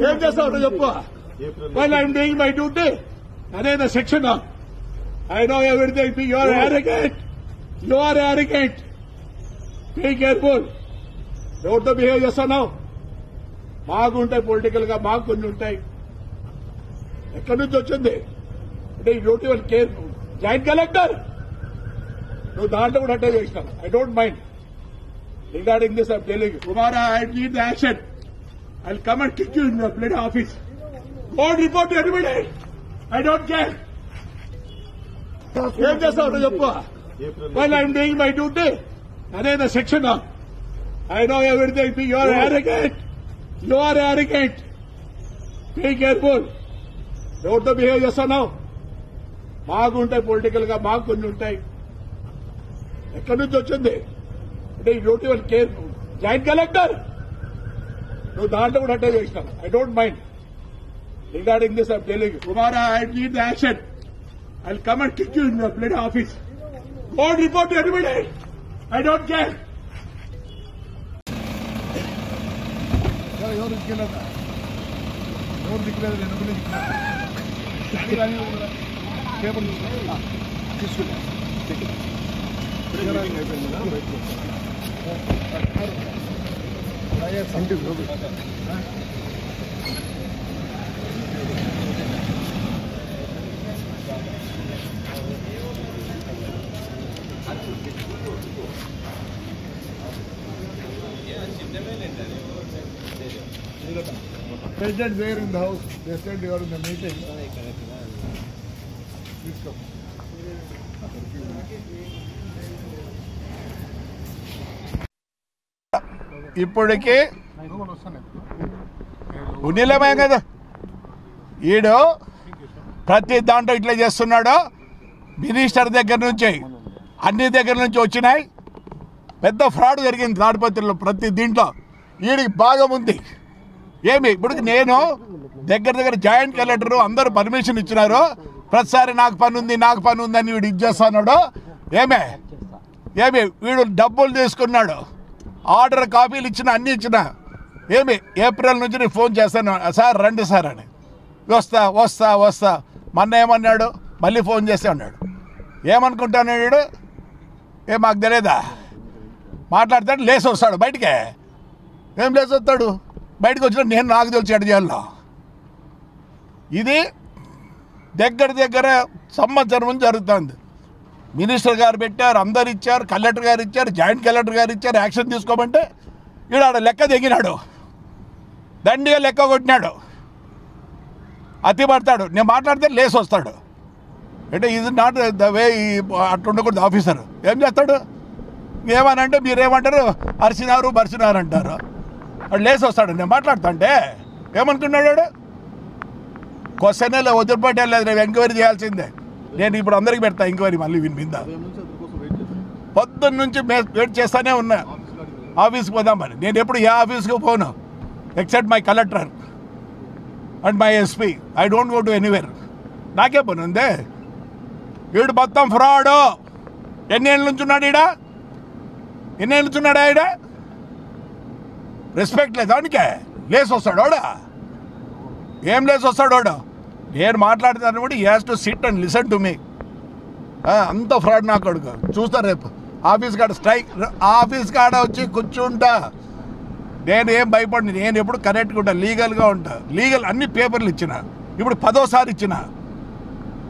ఏం చేస్తావు చెప్పు. Well, I'm doing my duty. అదే నా section. I know everything. You are arrogant. You are arrogant. Be careful. ఎవరితో బిహేవ్ చేస్తున్నావు? మాకుంటాయి పొలిటికల్ గా, మాకు కొన్ని ఉంటాయి. ఎక్కడి నుంచి వచ్చింది అంటే ఈ డ్యూటీ వాళ్ళు కేర్. జాయింట్ కలెక్టర్ నువ్వు దాంట్లో కూడా అట్టే చేసినావు. I don't mind regarding this. I'm telling you కుమారా, I need the action. I'll come and kick you in your bloody office. Go and report to everybody. I don't care. ఏం చేస్తావు చెప్పు. Well, I'm doing my duty. అదే నా section. I know everything. You are arrogant. You are arrogant. Be careful. ఎవరితో behave చేస్తున్నావు? మాకుంటాయి political గా, మాకు కొన్ని ఉంటాయి. ఎక్కడి నుంచి వచ్చింది అంటే ఈ డ్యూటీ వాళ్ళు కేర్. జాయింట్ కలెక్టర్ నువ్వు దాంట్లో కూడా అట్టే చేసినావు. I don't mind regarding this. I'm telling you కుమారా, I need the action. I'll come and kick you in your bloody office. Go and report to everybody. I don't care. ఎవరు దిక్కులేదా? ఎవరు దిక్కులేదు? Paper తీసుకున్నా President there in the house. They said you are in the meeting. Please come. ఇప్పటికే ఉన్నిలమే కదా ఈడు ప్రతి దాంట్లో ఇట్లా చేస్తున్నాడు. మినిస్టర్ దగ్గర నుంచి అన్ని దగ్గర నుంచి వచ్చినాయి. పెద్ద ఫ్రాడ్ జరిగింది తాడిపత్రిలో. ప్రతి దీంట్లో వీడికి భాగం ఉంది. ఏమి ఇప్పుడు నేను దగ్గర జాయింట్ కలెక్టర్ అందరూ పర్మిషన్ ఇచ్చినారు. ప్రతిసారి నాకు పని ఉంది అని వీడు ఇచ్చేస్తున్నాడు. ఏమి వీడు డబ్బులు తీసుకున్నాడు. ఆర్డర్ కాపీలు ఇచ్చిన, అన్ని ఇచ్చిన. ఏప్రిల్ నుంచి నేను ఫోన్ చేస్తాను, సార్ రండి సార్ అని. వస్తా మొన్న ఏమన్నాడు, మళ్ళీ ఫోన్ చేస్తే అన్నాడు. ఏమనుకుంటాను వీడు, మాకు తెలియదా? మాట్లాడతాడు, లేచి వస్తాడు బయటికే. ఏం లేచి వస్తాడు? బయటకు వచ్చిన నాకు తెలిసి ఎడ చేయాలో. ఇది దగ్గర సంవత్సరం నుంచి జరుగుతుంది. మినిస్టర్ గారు పెట్టారు, అందరు ఇచ్చారు, కలెక్టర్ గారు ఇచ్చారు, జాయింట్ కలెక్టర్ గారు ఇచ్చారు. యాక్షన్ తీసుకోమంటే ఈడ ఆడ లెక్క దిగినాడు, దండిగా లెక్క కొట్టినాడు, అతి పడతాడు. నేను మాట్లాడితే లేసి వస్తాడు. అంటే ఇది నాట్ ద వే. అట్లా ఉండకూడదు ఆఫీసర్. ఏం చేస్తాడు? ఏమనంటే మీరేమంటారు, బరిసినారు అంటారు. వాడు లేసి వస్తాడు. నేను మాట్లాడుతా అంటే ఏమనుకున్నాడు? క్వశ్చన్ వదిలిపెట్టలేదు. నేను ఎంక్వైరీ చేయాల్సిందే. నేను ఇప్పుడు అందరికి పెడతా ఎంక్వైరీ. మళ్ళీ విని మీద పొద్దున్న నుంచి వెయిట్ చేస్తానే ఉన్నా ఆఫీస్కి పోదామని. నేను ఎప్పుడు ఏ ఆఫీస్కి పోను except my collector and my SP. I don't go to anywhere. నాకే పని ఉందే. వీడు మొత్తం ఫ్రాడు. ఎన్నేళ్ళ నుంచి ఉన్నాడు ఈడ? రెస్పెక్ట్ లేదు వాడికే. లేసి వస్తాడు వాడు. ఏం లేసి వస్తాడు వాడు? నేను మాట్లాడుతాను కూడా. He has to sit and listen to me. అంత ఫ్రాడ్ నా కొడుకు. చూస్తా రేపు ఆఫీస్ కాడ వచ్చి కూర్చుంటా. నేను ఏం భయపడి, నేను ఎప్పుడు కరెక్ట్గా ఉంటా, లీగల్గా ఉంటా. అన్ని పేపర్లు ఇచ్చిన. ఇప్పుడు 10వ ఇచ్చిన.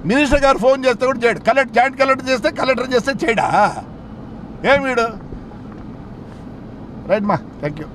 మినిస్టర్ గారు ఫోన్ చేస్తే కూడా చేయడు. జాయింట్ కలెక్టర్ చేస్తే చేయడా? ఏం వీడు? రైట్ మా, థ్యాంక్ యూ.